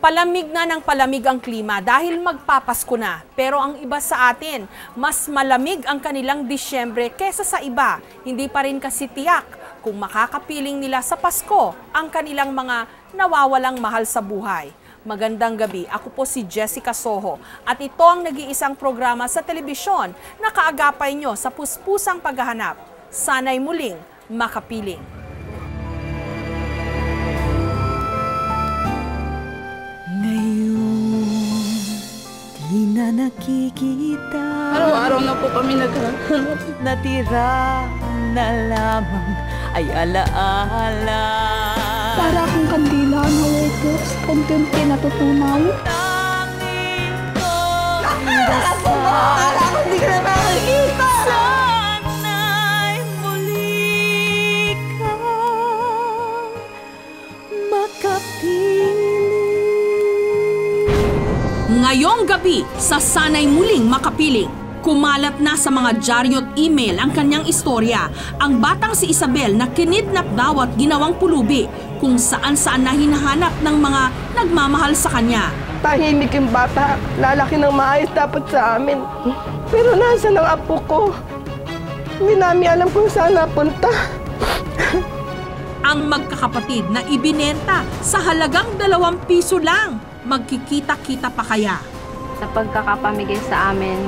Palamig na ng palamig ang klima dahil magpapasko na. Pero ang iba sa atin, mas malamig ang kanilang Disyembre kesa sa iba. Hindi pa rin kasi tiyak kung makakapiling nila sa Pasko ang kanilang mga nawawalang mahal sa buhay. Magandang gabi, ako po si Jessica Soho at ito ang nag-iisang programa sa telebisyon na kaagapay nyo sa puspusang paghahanap. Sana'y muling makapiling. Di na nakikita. Araw-araw na po kami naghahanap. Natira na lamang ay alaala. Para akong kandila na water, konti-unti natutunaw. Tanging ko dasal. Hindi ka na nakikita. Sana'y muli kang makapiling. Ngayong gabi sa Sana'y Muling Makapiling, kumalat na sa mga dyaryo at email ang kanyang istorya, ang batang si Isabel na kinidnap daw at ginawang pulubi kung saan-saan na hinahanap ng mga nagmamahal sa kanya. Tahimik yung bata, lalaki ng maayos dapat sa amin. Pero nasa ng apo ko? Hindi namin alam kung saan napunta. Ang magkakapatid na ibinenta sa halagang 2 piso lang. Magkikita-kita pa kaya? Sa pagkakapamigay sa amin,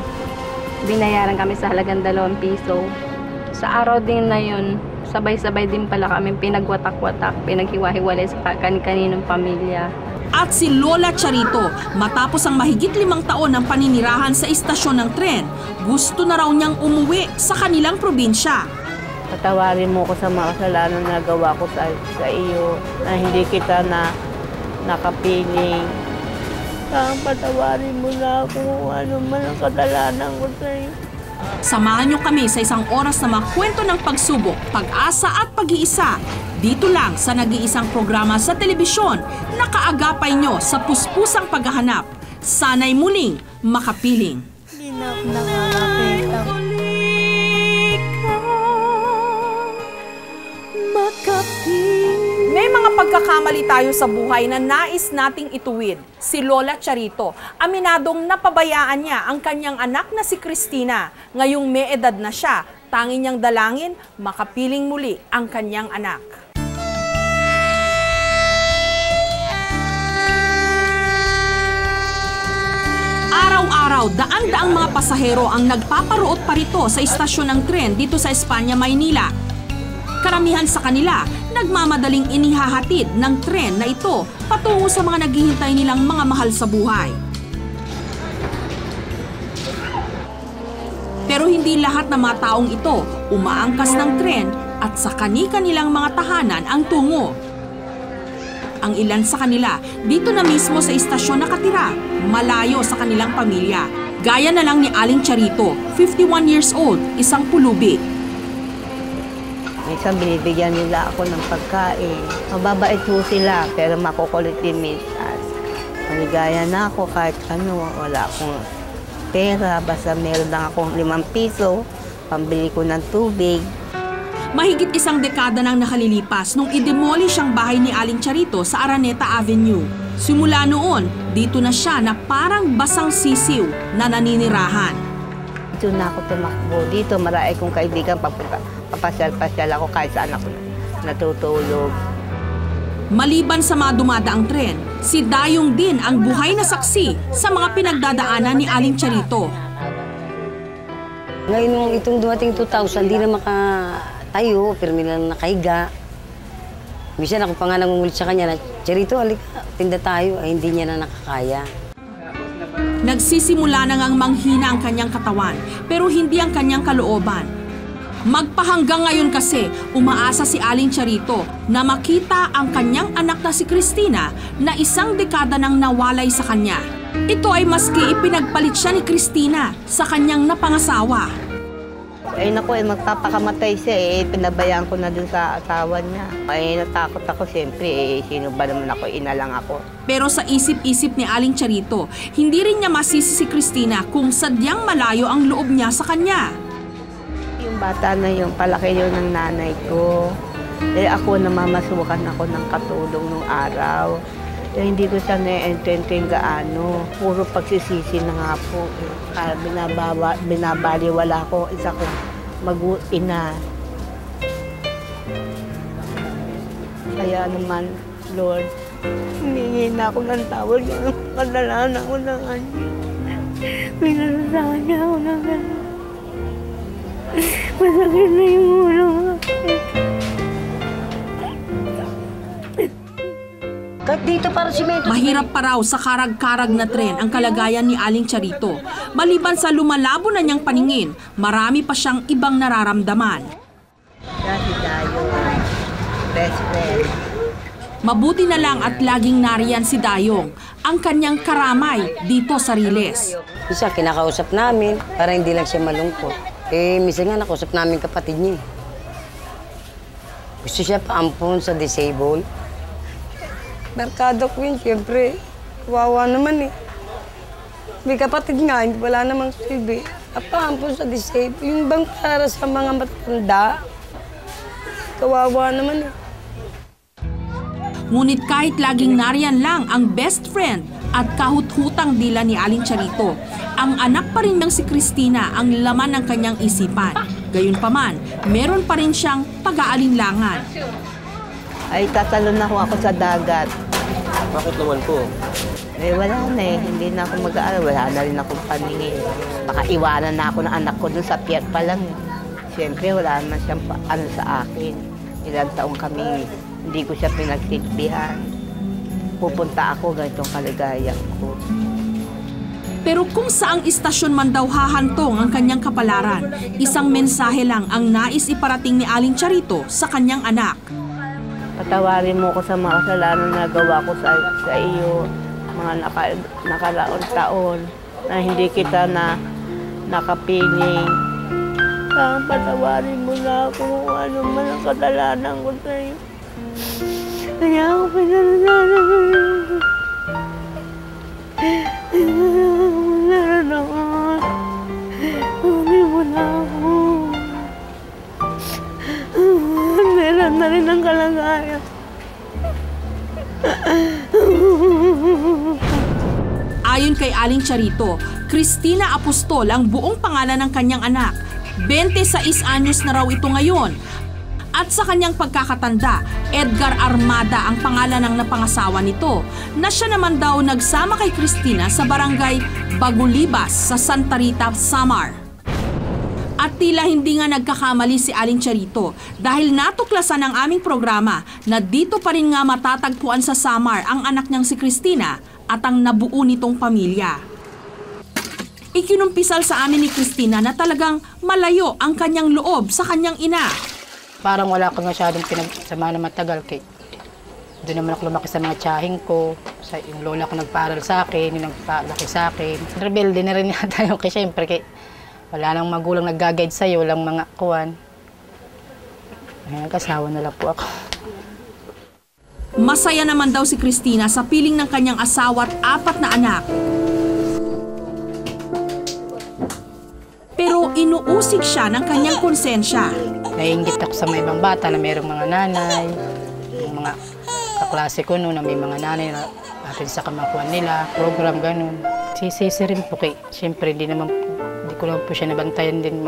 binayaran kami sa halagang 2 piso. Sa araw din na yun, sabay-sabay din pala kami pinagwatak-watak, pinaghiwa-hiwalay sa kaninong pamilya. At si Lola Charito, matapos ang mahigit 5 taon ng paninirahan sa istasyon ng tren, gusto na raw niyang umuwi sa kanilang probinsya. Patawarin mo ko sa mga kasalanan na nagawa ko sa iyo, na hindi kita na nakapiling. Patawarin mo na ako kung ano man ang kasalanan ko sa iyo. Samahan niyo kami sa isang oras na makwento ng pagsubok, pag-asa at pag-iisa. Dito lang sa nag-iisang programa sa telebisyon na kaagapay nyo sa puspusang paghahanap. Sana'y muling makapiling. Di na ako nakakakita. Makapiling. May mga pagkakamali tayo sa buhay na nais nating ituwid. Si Lola Charito, aminadong napabayaan niya ang kanyang anak na si Cristina. Ngayong may edad na siya, tanging niyang dalangin, makapiling muli ang kanyang anak. Araw-araw, daan-daang mga pasahero ang nagpaparuot pa rito sa istasyon ng tren dito sa Espanya, Maynila. Karamihan sa kanila, nagmamadaling inihahatid ng tren na ito patungo sa mga naghihintay nilang mga mahal sa buhay. Pero hindi lahat ng mga taong ito umaangkas ng tren at sa kani-kanilang mga tahanan ang tungo. Ang ilan sa kanila dito na mismo sa istasyon nakatira, malayo sa kanilang pamilya. Gaya na lang ni Aling Charito, 51 years old, isang pulubi. Minsan binibigyan nila ako ng pagkain. Mababait po sila, pero makukulit din minsan. Maligaya na ako kahit ano, wala akong pera. Basta meron lang akong 5 piso, pambili ko ng tubig. Mahigit 1 dekada nang nakalilipas nung i-demolish ang bahay ni Aling Charito sa Araneta Avenue. Simula noon, dito na siya na parang basang sisiw na naninirahan. Dito na ako tumakbo. Dito marami kong kaibigan papunta. Papasyal-pasyal ako kahit saan ako natutulog. Maliban sa mga dumadaang tren, si Dayong din ang buhay na saksi sa mga pinagdadaanan ni Aling Charito. Ngayon nung itong dumating 2000, di na makatayo, pero nilang nakahiga. Minsan ako pa nga nangungulit sa kanya na, Charito, alika, tinda tayo. Ay, hindi niya na nakakaya. Nagsisimula na ngang manghina ang kanyang katawan, pero hindi ang kanyang kalooban. Magpahanggang ngayon kasi, umaasa si Aling Charito na makita ang kanyang anak na si Cristina na 1 dekada nang nawalay sa kanya. Ito ay maski ipinagpalit siya ni Cristina sa kanyang napangasawa. Ay naku, magpapakamatay siya pinabayaan ko na dun sa asawa niya. Ay natakot ako siyempre, sino ba naman ako, ina lang ako. Pero sa isip-isip ni Aling Charito, hindi rin niya masisi si Cristina kung sadyang malayo ang loob niya sa kanya. Yung bata na yung palaki yun ng nanay ko. Ako namamasukan ako ng katulong nung araw. Hindi ko siya na-entertain gaano. Puro pagsisisi na nga po. Binabaliwala ko isa kong mag-ina. Kaya naman, Lord, humingi na ako ng tawad yung kadalanan ko ng kanya. Pinasasahan niya ako ng gano'n. Masakit na yung ulo ko. Dito para simento. Mahirap pa raw sa karag-karag na tren ang kalagayan ni Aling Charito. Maliban sa lumalabo na niyang paningin, marami pa siyang ibang nararamdaman. Dati tayo, best friend. Mabuti na lang at laging nariyan si Dayong, ang kanyang karamay dito sa Riles. Isa, kinakausap namin para hindi lang siya malungkot. Minsan nga nakausap namin kapatid niya. Gusto siya paampun sa disabled. Barkada ko yun, siyempre. Kawawa naman eh. May kapatid nga, wala namang silbi. Paampun sa disabled. Yung bang para sa mga matanda. Kawawa naman eh. Ngunit kahit laging nariyan lang ang best friend at kahut-hutang dila ni Aling Charito, ang anak pa rin ng si Cristina ang laman ng kanyang isipan. Gayunpaman, meron pa rin siyang pag-aalinlangan. Ay, tatalon na ako sa dagat. Bakit naman po? Wala na eh. Hindi na ako mag-aaral. Wala na rin akong paningin. Baka iwanan na ako ng anak ko dun sa pier pa lang. Siyempre, wala naman siyang sa akin. Ilang taong kami, hindi ko siya pinagsilbihan. Pupunta ako, ganitong kaligayan ko. Pero kung saang istasyon man daw hahantong ang kanyang kapalaran, isang mensahe lang ang nais iparating ni Aling Charito sa kanyang anak. Patawarin mo ko sa mga kasalanan na gawa ko sa iyo, mga nakalaon taon, na hindi kita na nakapiling. Patawarin mo na ako kung ano man ang kasalanan ko sa iyo. Kaya ako pinalasanan ko yun. Meron ako. Hindi mo na ako. Meron na rin ang kalagayan. Ayon kay Aling Charito, Cristina Apostol ang buong pangalan ng kanyang anak. 26 anyos na raw ito ngayon. At sa kanyang pagkakatanda, Edgar Armada ang pangalan ng napangasawa nito, na siya naman daw nagsama kay Cristina sa barangay Bagulibas sa Santa Rita, Samar. At tila hindi nga nagkakamali si Aling Charito dahil natuklasan ng aming programa na dito pa rin nga matatagpuan sa Samar ang anak niyang si Cristina at ang nabuo nitong pamilya. Ikinumpisal sa amin ni Cristina na talagang malayo ang kanyang loob sa kanyang ina. Parang wala akong masyadong pinagsama na matagal kay doon naman ako lumaki sa mga tiyahing ko. Yung lola ko nagpaaral sa akin, yung nagpalaki sa akin. Rebelde na rin yata yung kay siyempre kay wala nang magulang nag-guide sa'yo, walang mga kuwan. Nagkasawa na lang po ako. Masaya naman daw si Cristina sa piling ng kanyang asawa at 4 na anak. Pero inuusig siya ng kanyang konsensya. Naiinggit ako sa mga ibang bata na mayroong mga nanay, yung mga kaklase ko noon na may mga nanay na atin sa kamakuan nila, program ganun. Sisisi rin po kay, siyempre hindi ko naman po siya nabantayan din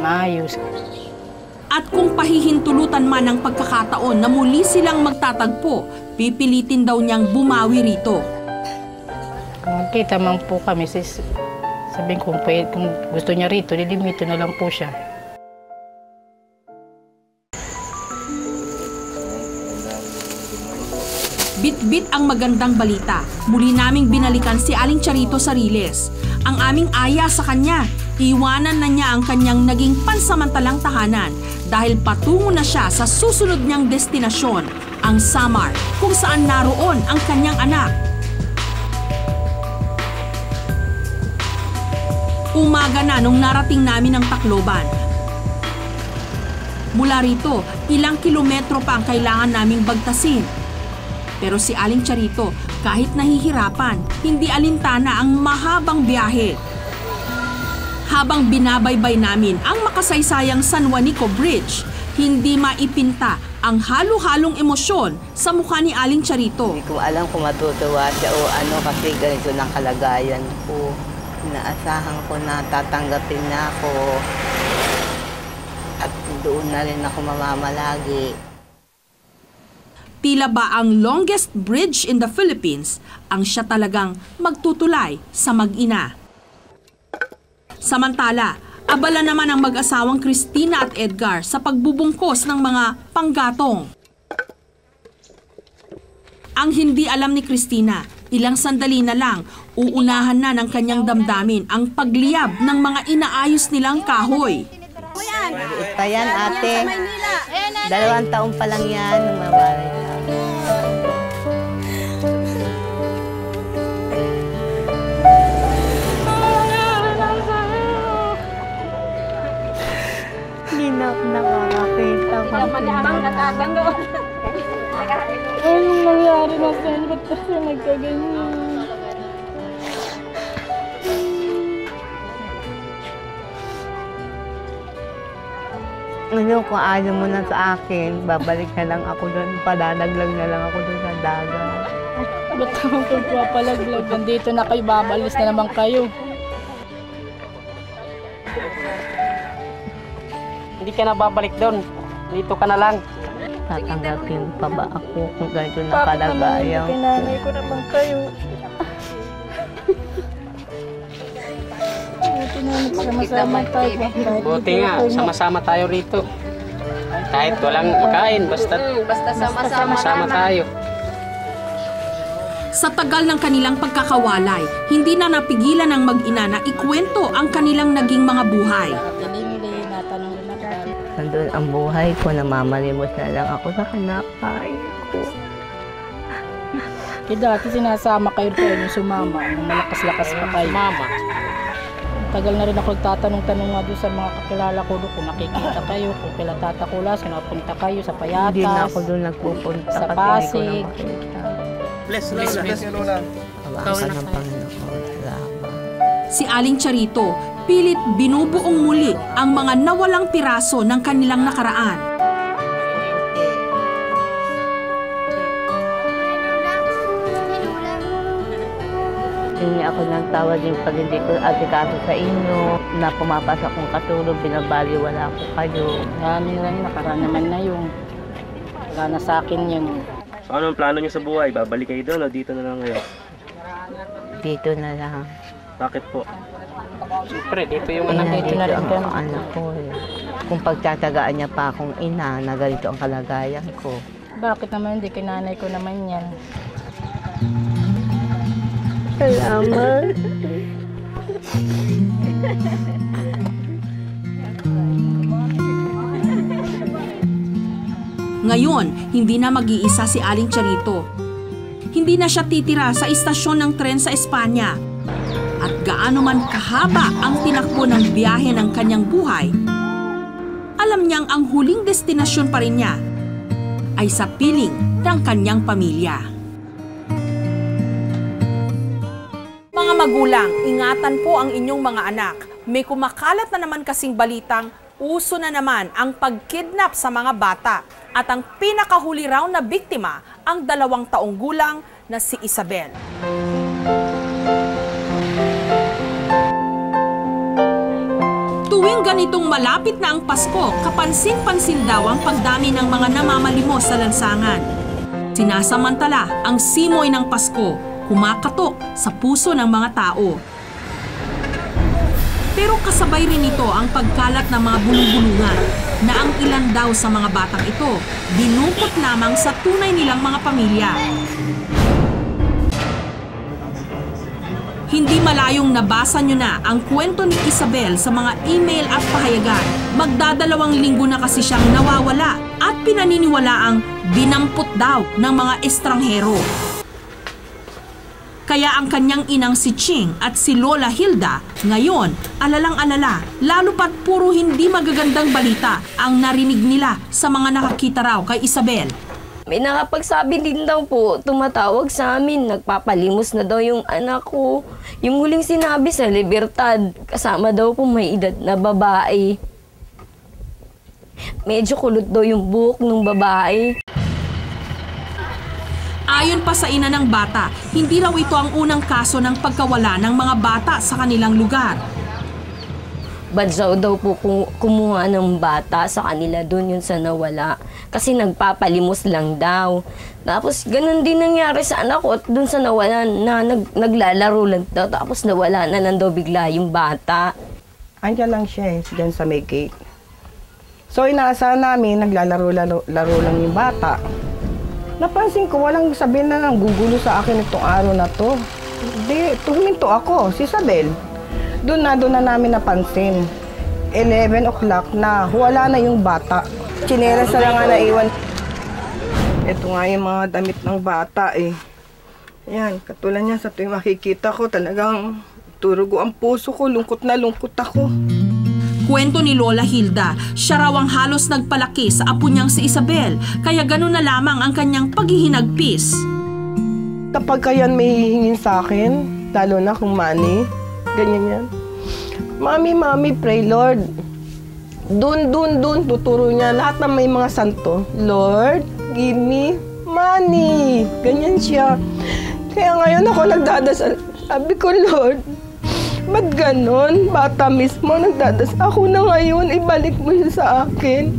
maayos. At kung pahihintulutan man ang pagkakataon na muli silang magtatagpo, pipilitin daw niyang bumawi rito. Kung magkita man po kami, sabihin ko kung gusto niya rito, lilimito na lang po siya. Bit-bit ang magandang balita. Muli naming binalikan si Aling Charito sa Riles. Ang aming aya sa kanya, iwanan na niya ang kanyang naging pansamantalang tahanan dahil patungo na siya sa susunod niyang destinasyon, ang Samar, kung saan naroon ang kanyang anak. Umaga na nung narating namin ang Tacloban. Mula rito, ilang kilometro pa ang kailangan naming bagtasin. Pero si Aling Charito, kahit nahihirapan, hindi alintana ang mahabang biyahe. Habang binabaybay namin ang makasaysayang San Juanico Bridge, hindi maipinta ang halo-halong emosyon sa mukha ni Aling Charito. Hindi ko alam kung matutuwa siya o ano kasi ganito ng kalagayan ko. Inaasahan ko na tatanggapin na ako at doon na rin ako mamamalagi. Tila ba ang longest bridge in the Philippines ang siya talagang magtutulay sa mag-ina. Samantala, abala naman ang mag-asawang Cristina at Edgar sa pagbubungkos ng mga panggatong. Ang hindi alam ni Cristina, ilang sandali na lang, uunahan na ng kanyang damdamin ang pagliyab ng mga inaayos nilang kahoy. Maliit pa yan, ate. 2 taon pa lang yan nung mabaray na. Hindi na ako nakakakita. Anong nangyari na sa'yo? Ba't kasi nagkaganyan? Ano, kung ayaw mo na sa akin, babalik na lang ako doon. Palalaglag na lang ako doon sa dagat. Ba't naman pagpapalaglag? Nandito na kayo, babalis na naman kayo. Hindi ka na babalik doon. Dito ka na lang. Tatanggapin pa ba ako kung ganito na kalagayan ko? Kinanay ko naman kayo. Sama-sama tayo. Buti nga, sama-sama tayo rito. Kahit walang makain, basta sama-sama tayo. Sa tagal ng kanilang pagkakawalay, hindi na napigilan ng mag-ina na ikwento ang kanilang naging mga buhay. Nandun ang buhay ko, namamalimos na lang ako sa kinakain ko. Kaya dati sinasama kayo rin yung sumama, nung malakas-lakas pa kayo. Mama. Tagal na rin ako nagtatanong-tanong nga doon sa mga kakilala ko doon kung nakikita kayo, kung kila Tata Kulas, napunta kayo sa Payatas. Hindi na ako doon nagpupunta sa kasi Pasig. hindi ko na makita. Bless. Hawakan ng Panginoon. Salamat. Si Aling Charito, pilit binubuong muli ang mga nawalang piraso ng kanilang nakaraan. Hindi ako nagtawad yung pag hindi ko asikaso sa inyo, na pumapasok kong katulog, binabaliwala ko kayo. Marami lang, nakaraan naman na yung wala na sa akin yun. So, ano ang plano niyo sa buhay? Babalik kayo doon o dito na lang ngayon? Dito na lang. Bakit po? Siyempre, dito yung anak Dito na rin ang anak ko. Kung pagtatagaan niya pa akong ina, na ganito ang kalagayan ko. Bakit naman hindi? Kinanay ko naman yan. Salamat. Ngayon, hindi na mag-iisa si Aling Charito. Hindi na siya titira sa istasyon ng tren sa Espanya. At gaano man kahaba ang tinakbo ng biyahe ng kanyang buhay, alam niyang ang huling destinasyon pa rin niya ay sa piling ng kanyang pamilya. Mga magulang, ingatan po ang inyong mga anak. May kumakalat na naman kasing balitang uso na naman ang pagkidnap sa mga bata at ang pinakahuli raw na biktima ang 2 taong gulang na si Isabel. Tuwing ganitong malapit na ang Pasko, kapansin-pansin daw ang pagdami ng mga namamalimos sa lansangan. Sinasamantala ang simoy ng Pasko, kumakatok sa puso ng mga tao. Pero kasabay rin ito ang pagkalat ng mga bulong-bulungan na ang ilan daw sa mga batang ito dinukot lamang sa tunay nilang mga pamilya. Hindi malayong nabasa nyo na ang kwento ni Isabel sa mga email at pahayagan. Magdadalawang linggo na kasi siyang nawawala at pinaniniwalaang dinampot daw ng mga estranghero. Kaya ang kanyang inang si Ching at si Lola Hilda ngayon alalang-alala, lalo pat puro hindi magagandang balita ang narinig nila sa mga nakakita raw kay Isabel. May nakapagsabi din daw po, tumatawag sa amin, nagpapalimos na daw yung anak ko. Yung huling sinabi sa Libertad, kasama daw po may edad na babae. Medyo kulot daw yung buhok ng babae. Ayon pa sa ina ng bata, hindi raw ito ang unang kaso ng pagkawala ng mga bata sa kanilang lugar. Badyaw daw po kumuha ng bata sa kanila doon yun sa nawala. Kasi nagpapalimos lang daw. Tapos ganun din nangyari sa anak ko at doon sa nawala na naglalaro lang daw. Tapos nawala na nandaw bigla yung bata. Andiyan lang siya dyan sa may gate. So inaasahan namin, naglalaro-laro lang yung bata. Napansin ko, walang sabihin na nang gugulo sa akin itong araw na to. Hindi, huminto ako, si Isabel. Doon na namin napansin. 11 o'clock na, wala na yung bata. Tsinelas na lang nga naiwan. Ito nga yung mga damit ng bata eh. Ayan, katulad niya sa tuwing makikita ko, talagang turugo ang puso ko, lungkot na lungkot ako. Kwento ni Lola Hilda, siya raw ang halos nagpalaki sa apo niyang si Isabel, kaya ganun na lamang ang kanyang paghihinagpis. Kapag kayan may hihingin sa akin, lalo na kung money, ganyan yan. Mami, pray Lord. Dun, tuturo niya lahat ng may mga santo. Lord, give me money. Ganyan siya. Kaya ngayon ako nagdadasal. Sabi ko, Lord, ba't ganon? Bata mismo nagdadas. Ako na ngayon, ibalik mo siya sa akin.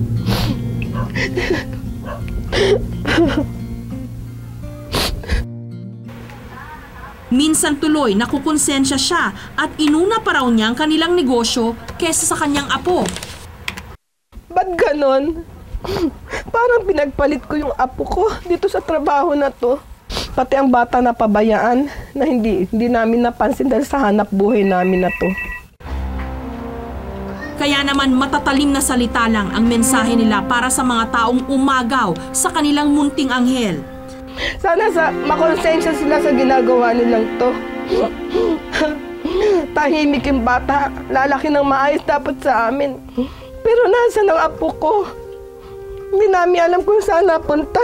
Minsan tuloy nakukonsensya siya at inuna pa raw niya ang kanilang negosyo kesa sa kanyang apo. Ba't ganon? Parang pinagpalit ko yung apo ko dito sa trabaho na to. Pati ang bata na pabayaan na hindi namin napansin dahil sa hanap buhay namin na to. Kaya naman matatalim na salita lang ang mensahe nila para sa mga taong umagaw sa kanilang munting anghel. Sana makonsensya sila sa ginagawa nilang to. Tahimik yung bata, lalaki ng maayos dapat sa amin. Pero nasaan ang apo ko? Hindi namin alam kung saan napunta.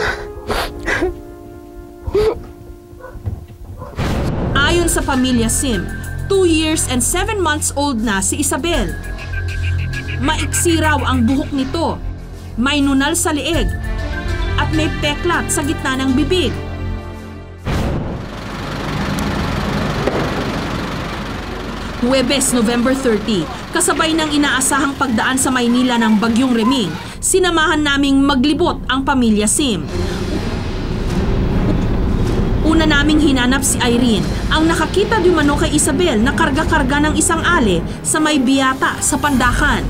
Ayon sa pamilya Sim, 2 years and 7 months old na si Isabel. Maiksi raw ang buhok nito, may nunal sa leeg, at may peklat sa gitna ng bibig. Huwebes, November 30, kasabay ng inaasahang pagdaan sa Maynila ng Bagyong Reming, sinamahan naming maglibot ang pamilya Sim. Una naming hinanap si Irene, ang nakakita di umano kay Isabel na karga-karga ng isang ale sa may biyata sa Pandakan.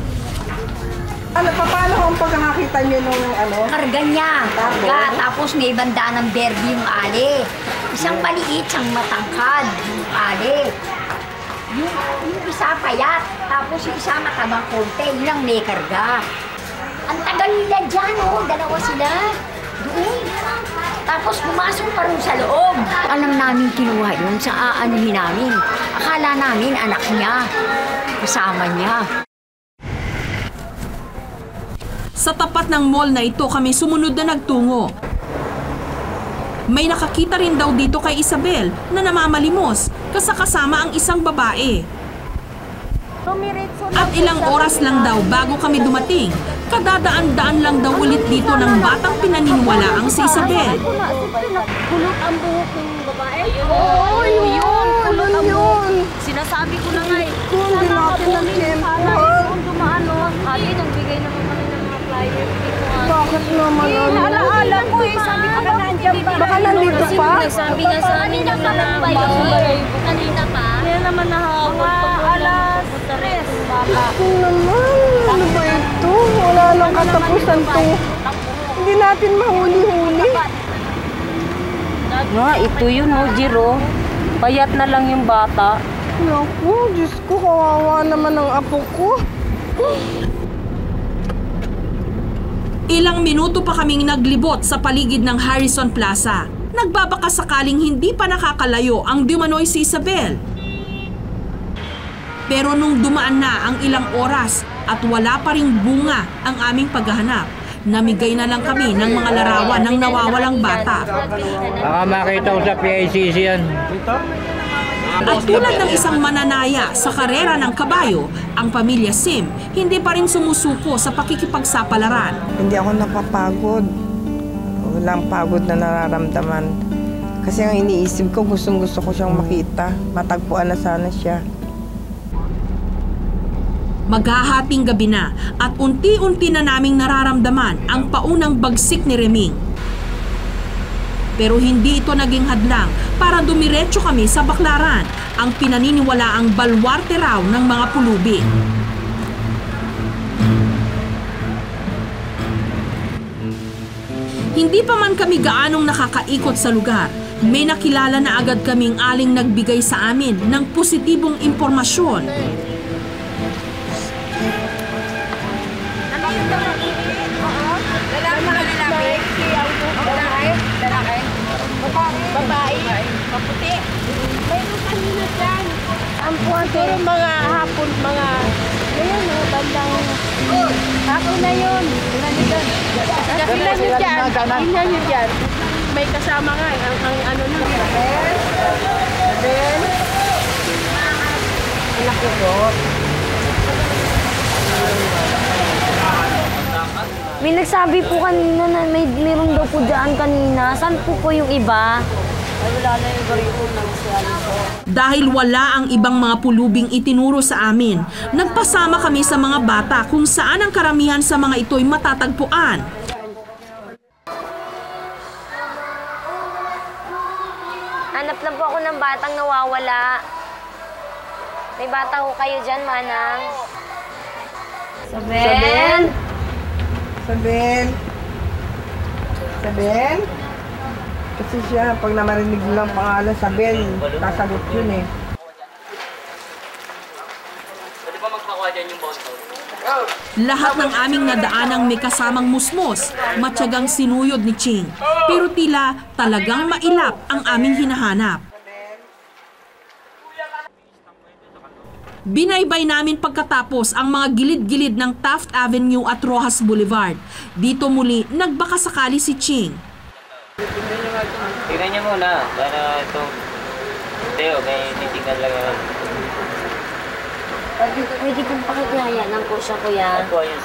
Paano kung pagkakakita niyo nung Karga niya, tapos may banda ng berde yung ale. Isang maliit, isang matangkad yung ale. Yung isa payat, tapos yung isa matabang konti, yun ang may karga. Ang tagal nila dyan, dalawa sila. Doon. Tapos pumasok pa rin sa loob. Alam namin kinuha yun sa aanuhin namin. Akala namin anak niya, kasama niya. Sa tapat ng mall na ito kami sumunod na nagtungo. May nakakita rin daw dito kay Isabel na namamalimos kasama ang isang babae. At ilang oras lang daw bago kami dumating, kadadaan-daan lang daw ulit dito ng batang pinaniniwalaang si Isabel. Kulot ang buhok ng babae? Oo, yun! Kulot ang buhok. Sinasabi ko na nga eh. Kung di natin ng tempo. Kung dumaan ate, nagbigay naman kami ng mga flyers dito. Bakit naman? Alaala ko eh, sabi ko na nandiyan ba? Baka nandito pa? Nagsabi na sa amin na ba yun? Kanina pa? Kaya naman nahawag alas 3. Ako naman, ano ba ito? Wala nang katapusan to. Hindi natin mahuli-huli. Nga, ito yun Jiro. Payat na lang yung bata. Naku, Diyos ko, kawawa naman ang apo ko. Ilang minuto pa kaming naglibot sa paligid ng Harrison Plaza. Nagbabaka sakaling hindi pa nakakalayo ang dumanoy si Isabel. Pero nung dumaan na ang ilang oras at wala pa ring bunga ang aming paghahanap, namigay na lang kami ng mga larawan ng nawawalang bata. Baka makita ko sa PICC yan. At tulad ng isang mananaya sa karera ng kabayo, ang pamilya Sim hindi pa rin sumusuko sa pakikipagsapalaran. Hindi ako napapagod. Walang pagod na nararamdaman. Kasi ang iniisip ko, gustong-gusto ko siyang makita. Matagpuan na sana siya. Maghahating gabi na at unti-unti na naming nararamdaman ang paunang bagsik ni Reming. Pero hindi ito naging hadlang para dumiretso kami sa Baklaran, ang pinaniniwalaang balwarte raw ng mga pulubi. Hindi pa man kami gaanong nakakaikot sa lugar, may nakilala na agad kaming aling nagbigay sa amin ng positibong impormasyon. Maputi. Mayroon kanina dyan. Ang puwante. Pero mga hapon, mga... Ngayon, bandang... Hapon na yun. Tingnan nyo dyan. Tingnan nyo dyan. May kasama nga. Ang ano na. Then... Laki ko. May nagsabi po kanina na meron daw po dyan kanina. Saan po yung iba? Ay, wala na yung bariyo ng siyalis. Dahil wala ang ibang mga pulubing itinuro sa amin, nagpasama kami sa mga bata kung saan ang karamihan sa mga ito'y matatagpuan. Hanap lang po ako ng batang nawawala. May bata ko kayo dyan, Manang. Sabel? Sabel? Sabel? Kasi siya, pag namarinig lang pangalan Sabel, kasagot yun eh. Pwede ba magpakuha dyan yung bottle? Lahat ng aming nadaanang may kasamang musmos, matyagang sinuyod ni Ching. Pero tila talagang mailap ang aming hinahanap. Binaybay namin pagkatapos ang mga gilid-gilid ng Taft Avenue at Rojas Boulevard. Dito muli nagbakasakali si Ching. Tignan niyo muna, para ito. Teo, may titignan lang yan. Pwede pong pakiklayanan po siya, kuya. Ako, yun.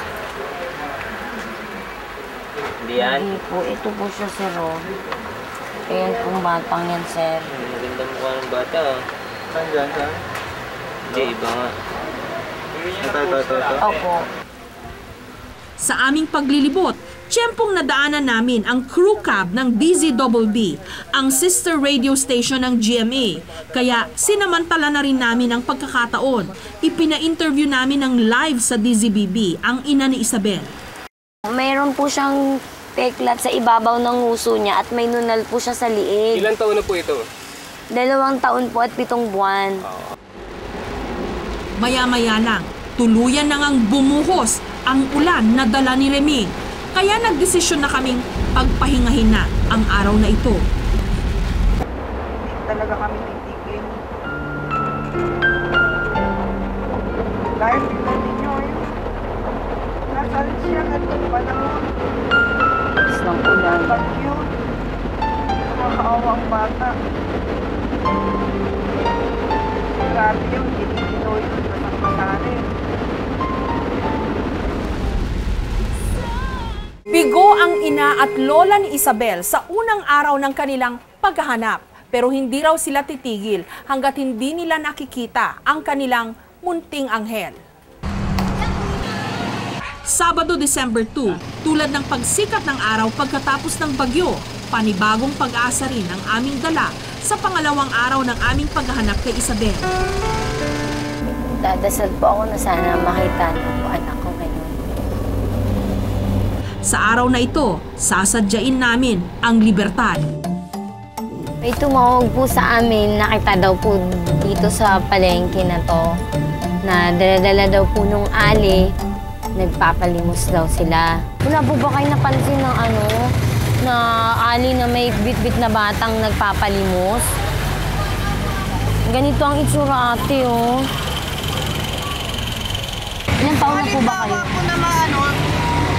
Hindi yan? Hindi po, ito po siya, sir. Ayan pong batang yan, sir. Maganda mukha ng bata. Saan? Hindi, iba nga. Ito. Opo. Sa aming paglilibot, tiyempong nadaanan namin ang crew cab ng DZBB, ang sister radio station ng GMA. Kaya sinamantala na rin namin ang pagkakataon. Ipina-interview namin ng live sa DZBB ang ina ni Isabel. Mayroon po siyang peklat sa ibabaw ng nguso niya at may nunal po siya sa liig. Ilang taon na po ito? 2 taon po at 7 buwan. Maya-maya lang, tuluyan na ngang bumuhos ang ulan na dala ni Reming. Kaya nagdesisyon na kaming pagpahingahin na ang araw na ito. Hindi talaga kami titigil. Dahil tignan ninyo yun. Nasaan siya ganitong panahon? Isang ulan. Bagyo. Nakakaawang bata. Grabe yun, tinitino yun. Masang-masari. Bigo ang ina at lola ni Isabel sa unang araw ng kanilang paghahanap. Pero hindi raw sila titigil hanggat hindi nila nakikita ang kanilang munting anghel. Sabado, December 2, tulad ng pagsikat ng araw pagkatapos ng bagyo, panibagong pag-asa rin ang aming dala sa pangalawang araw ng aming paghahanap kay Isabel. Dadasal po ako na sana makita niyo po anak ko ngayon. Sa araw na ito, sasadyain namin ang libertad. May tumawag po sa amin, nakita daw po dito sa palengke na to, na dala-dala daw po nung ali, nagpapalimos daw sila. Wala po ba kayo napansin ng na ali na may bit-bit na batang nagpapalimos? Ganito ang itsura ate, oh. Ilang taon na po ba kayo? Halimbawa po naman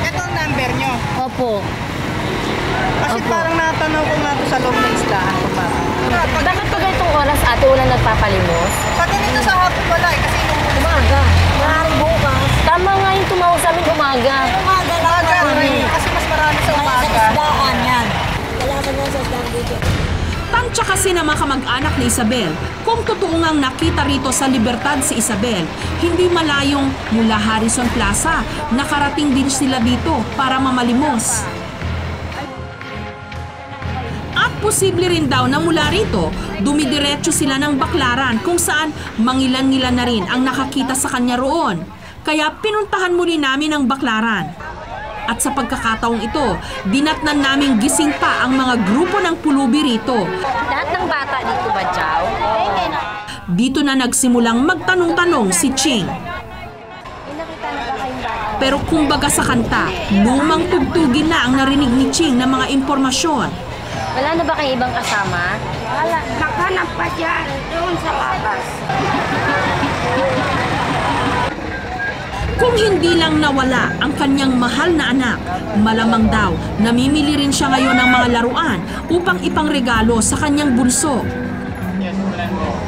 ito ang number nyo. Opo. Kasi parang natanaw ko nga ito sa loob ng islahan ko pa. Bakit pa ganitong oras ate wala nagpapalimos? Pag ganito sa hapon wala eh, kasi nung Umaga. Maaaring bukas. Tama nga yung tumawag sa amin umaga. umaga kasi mas marami sa umaga. yan. Kailangan yan sa isdaan dito. Tansya kasi ng mga kamag-anak ni Isabel, kung totoo ngang nakita rito sa Libertad si Isabel, hindi malayong mula Harrison Plaza, nakarating din sila dito para mamalimos. At posible rin daw na mula rito, dumidiretso sila ng Baclaran kung saan mangilan-ngilan na rin ang nakakita sa kanya roon. Kaya pinuntahan muli namin ang Baclaran. At sa pagkakataong ito, dinatnan naming gising pa ang mga grupo ng pulubi rito. Lahat ng bata dito ba, Chow? Dito na nagsimulang magtanong-tanong si Ching. Pero kumbaga sa kanta, lumang tugtugin na ang narinig ni Ching na mga impormasyon. Wala na ba kayong ibang kasama? Wala, naghanap pa dyan, doon sa labas. Kung hindi lang nawala ang kanyang mahal na anak, malamang daw namimili rin siya ngayon ng mga laruan upang ipangregalo sa kanyang bunso.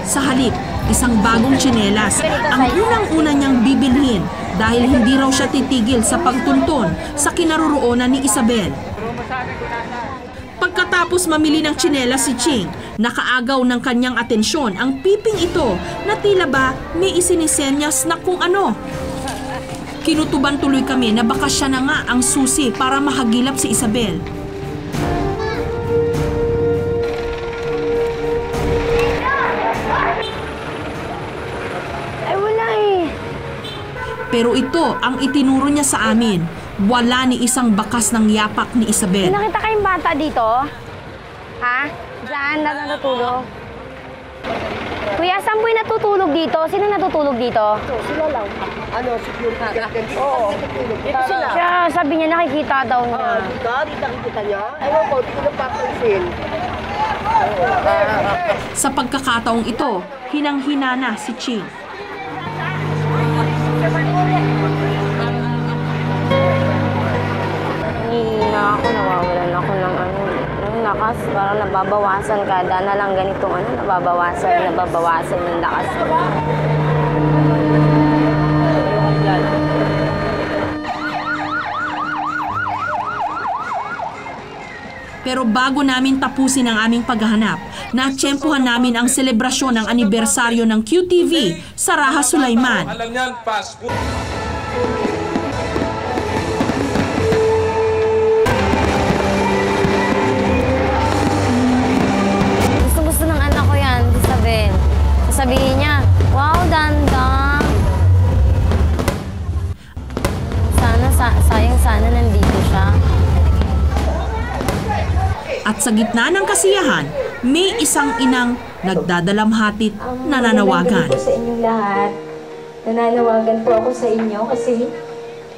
Sa halip, isang bagong tsinelas ang unang-una niyang bibilhin dahil hindi raw siya titigil sa pagtunton sa kinaroroonan ni Isabel. Pagkatapos mamili ng tsinelas si Ching, nakaagaw ng kanyang atensyon ang piping ito na tila ba may isinisenyas na kung ano. Kinutuban tuloy kami na baka siya na nga ang susi para mahagilap si Isabel. Ay, wala eh. Pero ito ang itinuro niya sa amin. Wala ni isang bakas ng yapak ni Isabel. Nakita kayong bata dito? Ha? Diyan na natutulog? Kuya, saan po yung natutulog dito? Sino natutulog dito? Sila lang. Ano, security. Oo. Ito sila. Siya, sabi niya nakikita daw niya. Nakikita niya? Ewan ko, hindi ko napapansin. Sa pagkakataong ito, hinang-hina na si Ching. Hihina ako, nawawalan ako ng lakas. Parang nababawasan kada na lang ganitong nababawasan ng lakas. Pero bago namin tapusin ang aming paghahanap, natsyempohan namin ang selebrasyon ng anibersaryo ng QTV sa Raha Sulaiman. Alam niyan, fast food. Gusto ng anak ko yan, Isabel. Sabihin niya, wow, Danda. Sayang sana nandito siya. At sa gitna ng kasiyahan, may isang inang nagdadalamhatit na nanawagan. Sa inyong lahat, nananawagan po ako sa inyo kasi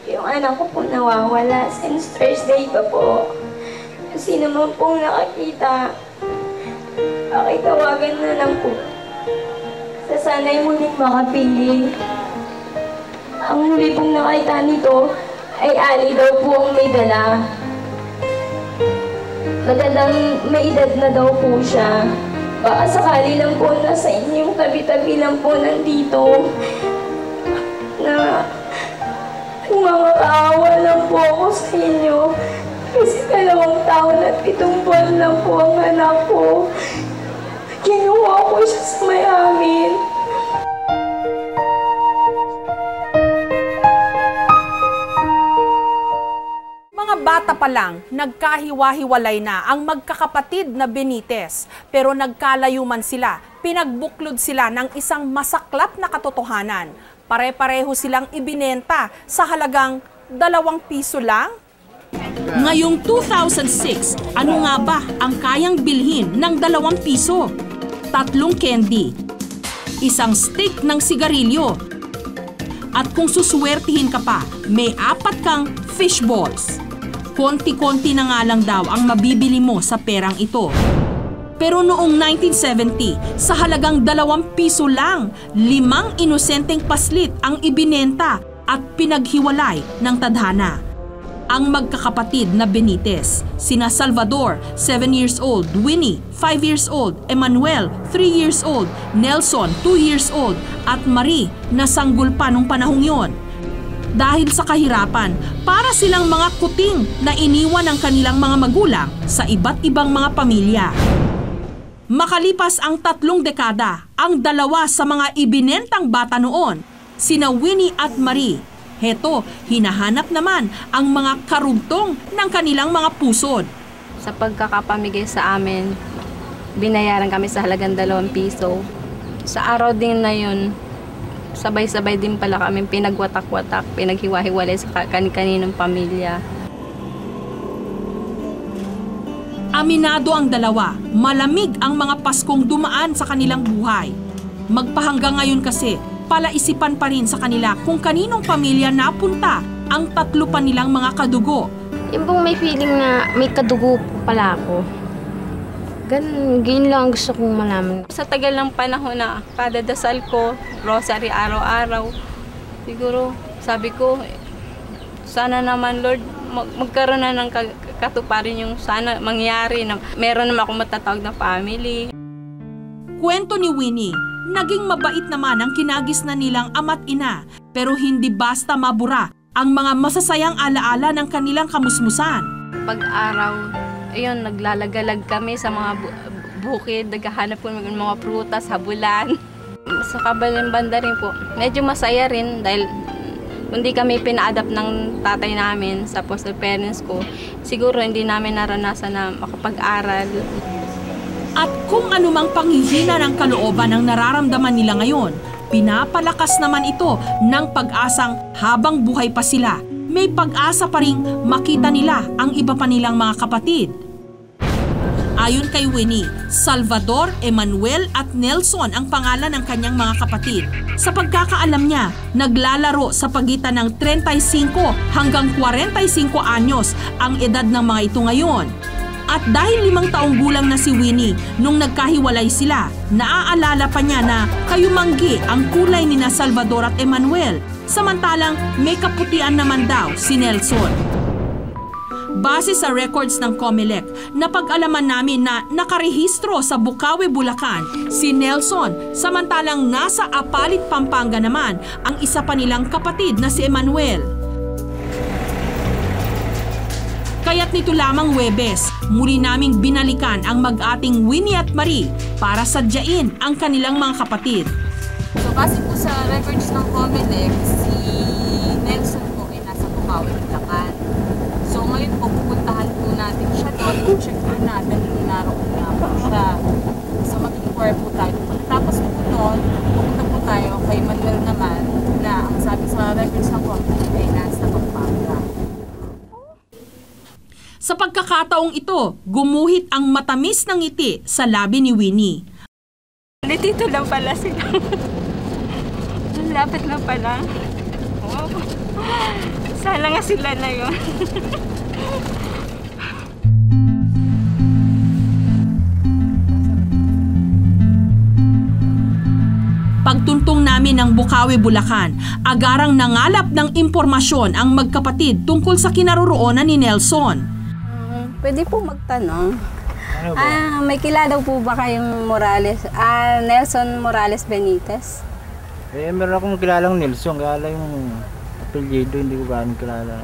yung anak ko po nawawala since Thursday pa po. Sino man pong nakakita, pakitawagan na lang po. Sa sana'y muling makapiling. Ang huli pong nakita nito ay Ali daw po ang may dala. Magandang may edad na daw po siya. Baka sakali lang po nasa inyong tabi-tabi lang po nandito. Na umakakaawa lang po ako sa inyo. Kasi 2 taon at 7 buwan lang po ang anak ko. Kinuha ko siya sa may amin. Bata pa lang, nagkahiwa-hiwalay na ang magkakapatid na Benitez. Pero nagkalayo man sila, pinagbuklod sila ng isang masaklap na katotohanan. Pare-pareho silang ibinenta sa halagang 2 piso lang. Ngayong 2006, ano nga ba ang kayang bilhin ng 2 piso? 3 candy, isang stick ng sigarilyo, at kung suswertihin ka pa, may 4 kang fish balls. Konti-konti na nga lang daw ang mabibili mo sa perang ito. Pero noong 1970, sa halagang 2 piso lang, 5 inosenteng paslit ang ibinenta at pinaghiwalay ng tadhana. ang magkakapatid na Benitez. Sina Salvador, 7 years old, Winnie, 5 years old, Emmanuel, 3 years old, Nelson, 2 years old, at Marie, na sanggol pa nung panahong yon. Dahil sa kahirapan, para silang mga kuting na iniwan ng kanilang mga magulang sa iba't ibang mga pamilya. Makalipas ang 3 dekada, ang dalawa sa mga ibinentang bata noon, sina Winnie at Marie, heto, hinahanap naman ang mga karugtong ng kanilang mga pusod. Sa pagkakapamigay sa amin, binayaran kami sa halagang 2 piso. Sa araw din na yun, sabay-sabay din pala kami pinagwatak-watak, pinaghiwa-hiwalay sa kani-kaninong pamilya. Aminado ang dalawa, malamig ang mga Paskong dumaan sa kanilang buhay. Magpahanggang ngayon kasi, palaisipan pa rin sa kanila kung kaninong pamilya napunta ang 3 pa nilang mga kadugo. Yung pong may feeling na may kadugo pala ako. Ganyan lang ang gusto kong malaman. Sa tagal ng panahon na kada dasal ko, rosary araw-araw, siguro sabi ko, sana naman Lord, magkaroon na ng katuparin yung sana mangyari na meron naman akong matatawag na family. Kwento ni Winnie, naging mabait naman ang kinagisnan nilang ama't ina, pero hindi basta mabura ang mga masasayang alaala ng kanilang kamusmusan. Pag-araw, ayun, naglalagalag kami sa mga bukid, naghahanap po ng mga prutas, habulan. Sa kabalang banda rin po, medyo masaya rin dahil hindi kami pina-adapt ng tatay namin sa foster parents ko. Siguro hindi namin naranasan na makapag-aral. At kung anumang panghihina ng kalooban ang nararamdaman nila ngayon, pinapalakas naman ito ng pag-asang habang buhay pa sila, may pag-asa pa ring makita nila ang iba pa nilang mga kapatid. Ayon kay Winnie, Salvador, Emmanuel at Nelson ang pangalan ng kanyang mga kapatid. Sa pagkakaalam niya, naglalaro sa pagitan ng 35 hanggang 45 anyos ang edad ng mga ito ngayon. At dahil 5 taong gulang na si Winnie nung nagkahiwalay sila, naaalala pa niya na kayumanggi ang kulay ni na Salvador at Emmanuel, samantalang may kaputian naman daw si Nelson. Base sa records ng COMELEC, napag-alaman namin na nakarehistro sa Bukawi, Bulacan si Nelson, samantalang nasa Apalit, Pampanga naman ang isa pa nilang kapatid na si Emmanuel. Kaya't nito lamang Huwebes, muli naming binalikan ang mag-ating Winnie at Marie para sadyain ang kanilang mga kapatid. So base po sa records ng COMELEC, si Nelson po ay nasa Bukawi, Bulacan. So ngayon po pupuntahan po natin siya doon, i-check po natin kung naroon na po siya. So mag-inquire po tayo. Tapos po doon, pupunta po tayo kay Manuel naman na ang sabi sa records ng COMELEC ay nasa Pampanga. Sa pagkakataong ito, gumuhit ang matamis ng ngiti sa labi ni Winnie. Dito lang pala sila. Lapit na pala. Oh. Sana nga sila na yun. Pagtuntong namin ng Bukawi, Bulacan, agarang nangalap ng impormasyon ang magkapatid tungkol sa kinaroroonan ni Nelson. Pwede po magtanong. May kilala po ba kayong Morales? Nelson Morales Benitez? Meron akong kilalang Nelson, kaya yung apelyido hindi ko gaano kilala.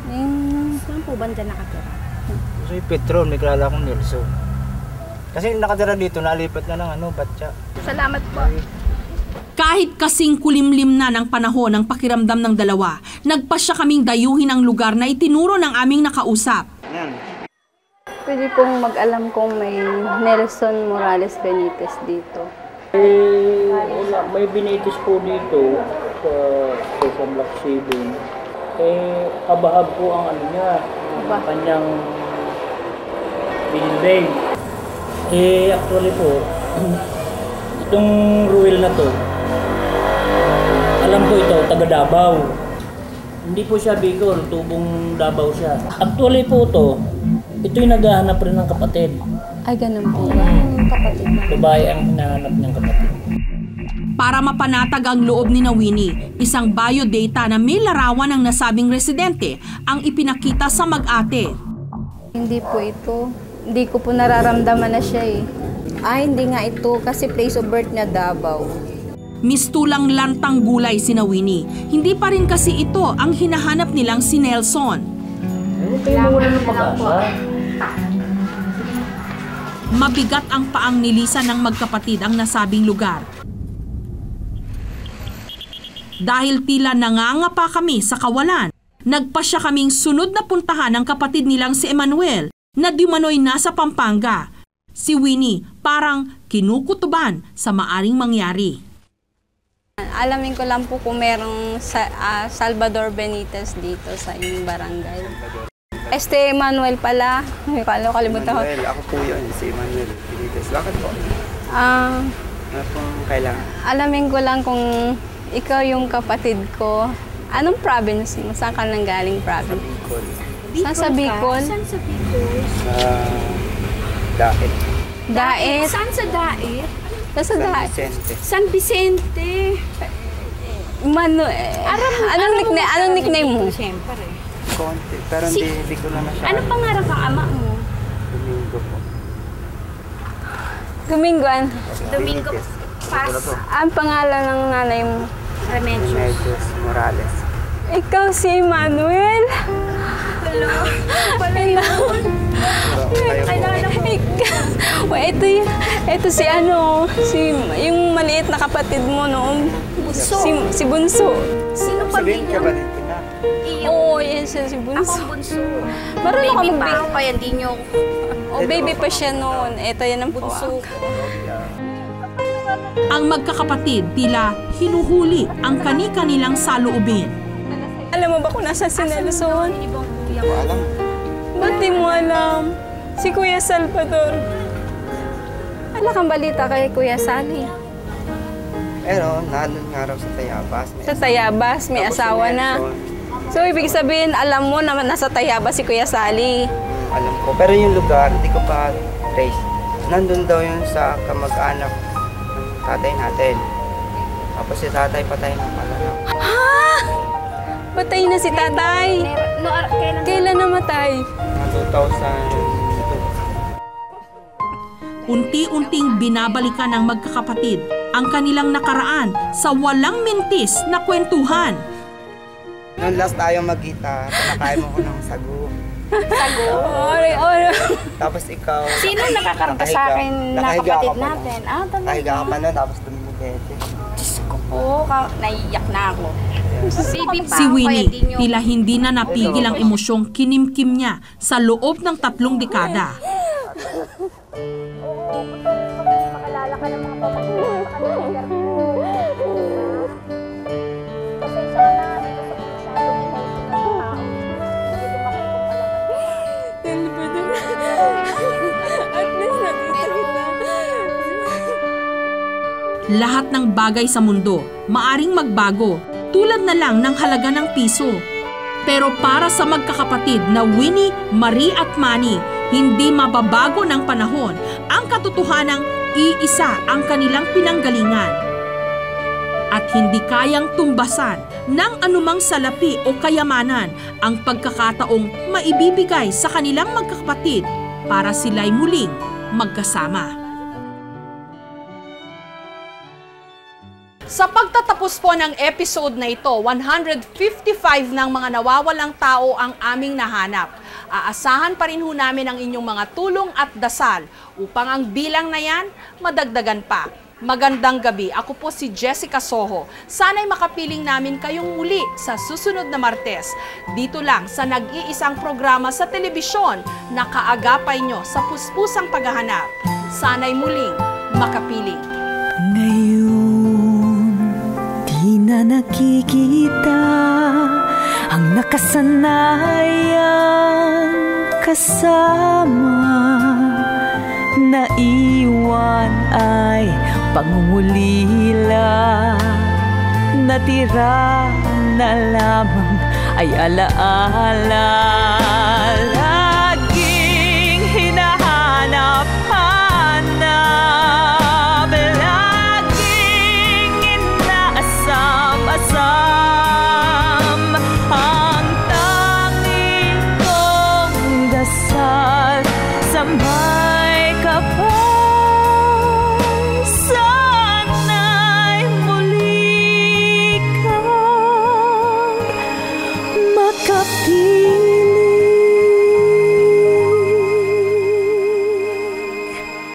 Saan po banda nakatira? So yung Petron, may kilala akong Nelson. Kasi nakatira dito, nalipat na ng Batya. Salamat po. Kahit kasing kulimlim na ng panahon ng pakiramdam ng dalawa, nagpasya kaming dayuhin ang lugar na itinuro ng aming nakausap. Pwede pong mag-alam kung may Nelson Morales Benitez dito. Wala, may Benitez po dito sa Block 7. Kabahag po ang ano niya, kanyang building. Actually po, itong Ruel na to, alam ko ito, taga Davao. Hindi po siya Bicol, tubong Davao siya. Actually po ito yung naghahanap rin ng kapatid. Ay, ganun po. Yung kapatid na. Babae ang hinahanap niyang kapatid. Para mapanatag ang loob ni Winnie, isang biodata na may larawan ng nasabing residente ang ipinakita sa mag-ate. Hindi po ito. Hindi ko po nararamdaman na siya eh. Hindi nga ito kasi place of birth niya Davao. Mistulang lantang gulay si Winnie. Hindi pa rin kasi ito ang hinahanap nilang si Nelson. Mabigat ang paang nilisan ng magkapatid ang nasabing lugar. Dahil tila nangangapa kami sa kawalan, nagpasya kaming sunod na puntahan ng kapatid nilang si Emmanuel na dumanoy nasa Pampanga. Si Winnie parang kinukutuban sa maaring mangyari. Alamin ko lang po kung merong Salvador Benitez dito sa inyong barangay. Emmanuel pala. Kalimutan ko. Emmanuel, ako po yun, si Emmanuel Benitez. Bakit po? Ano pong kailangan? Alamin ko lang kung ikaw yung kapatid ko. Anong province mo? Saan ka nang galing province? Saan sa Bicol? Saan sa Bicol? Daet. Daet? Saan sa Daet? Sa Daet? San Vicente. Anong nickname mo? Siyempre. Konti, pero hindi ko na siya. Ano pangarap ang ama mo? Domingo po. Domingo Paz. Ang pangalan ng nanay mo? Remedios Morales. Ikaw si Emmanuel? Hello. Ito si yung maliit na kapatid mo noong Bunso. Si Bunso. Sino pamilya? Oo, yan siya si Bunso. Akong Bunso. Marunong ka Baby pa ako kaya hindi nyo. Baby pa siya noon. Ito yan ang Bunso. Ang magkakapatid tila hinuhuli ang kani-kanilang saloobin. Alam mo ba kung nasa si Nelson? Hindi ko alam. Ba't di mo alam? Si Kuya Salvador. Wala kang balita kay Kuya Sally. Pero nandun nga raw sa Tayabas. Sa Tayabas, may asawa na. So, ibig sabihin, alam mo na nasa Tayabas si Kuya Sally. Alam ko. Pero yung lugar, hindi ko pa trace. Nandun daw yun sa kamag-anak ng tatay natin. Tapos si tatay patay ng palala. Ha? Patay na si tatay? Kailan namatay? 2002. Unti-unting binabalikan ng magkakapatid ang kanilang nakaraan sa walang mintis na kwentuhan. Noong last tayo magkita, pinakain mo ko ng sago. Sago? Tapos ikaw... Sino nakakaroon ka sa akin na kapatid natin? Talaga? Nakahiga ka pa nun, tapos dumimigete. Diyos ko po, naiyak na ako. Si Winnie, tila hindi na napigil ang emosyong kinimkim niya sa loob ng 3 dekada. Makalala ka ng mga pamangkin sa kanila. Pasensya ka na dito sa masyadong emotional ng tao. Hindi ko At least nandito kita. Lahat ng bagay sa mundo maaring magbago, tulad na lang ng halaga ng piso. Pero para sa magkakapatid na Winnie, Marie at Manny, hindi mababago ng panahon ang katotohanang iisa ang kanilang pinanggalingan. At hindi kayang tumbasan ng anumang salapi o kayamanan ang pagkakataong maibibigay sa kanilang magkakapatid para sila'y muling magkasama. Sa pagtatapos po ng episode na ito, 155 ng mga nawawalang tao ang aming nahanap. Aasahan pa rin ho namin ang inyong mga tulong at dasal upang ang bilang na yan madagdagan pa. Magandang gabi. Ako po si Jessica Soho. Sana'y makapiling namin kayong muli sa susunod na Martes. Dito lang sa nag-iisang programa sa telebisyon na kaagapay nyo sa puspusang paghahanap. Sana'y muling makapiling. Ngayon, di na nakikita ang nakasanayang kasama. Naiwan ay pangungulila, natira na lamang ay alaala.